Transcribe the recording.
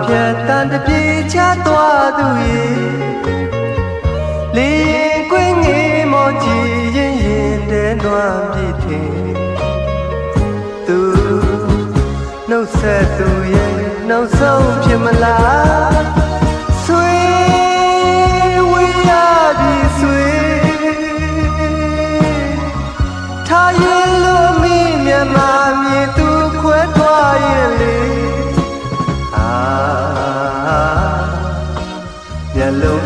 ဖြတ်တန်တပြေချသွားသူရေလေရင်ကွင်းငယ်မောကြည်ရင်ရင်တဲနွမ်းပြည့်ထင်သူနှုတ်ဆက်သူရဲ့နောက်ဆုံးဖြစ်မလားဆွေဝေးရပြီဆွေထားရင်လို့မိမြတ်မာမြေသူခွဲသွားရင်လေမျက်လုံး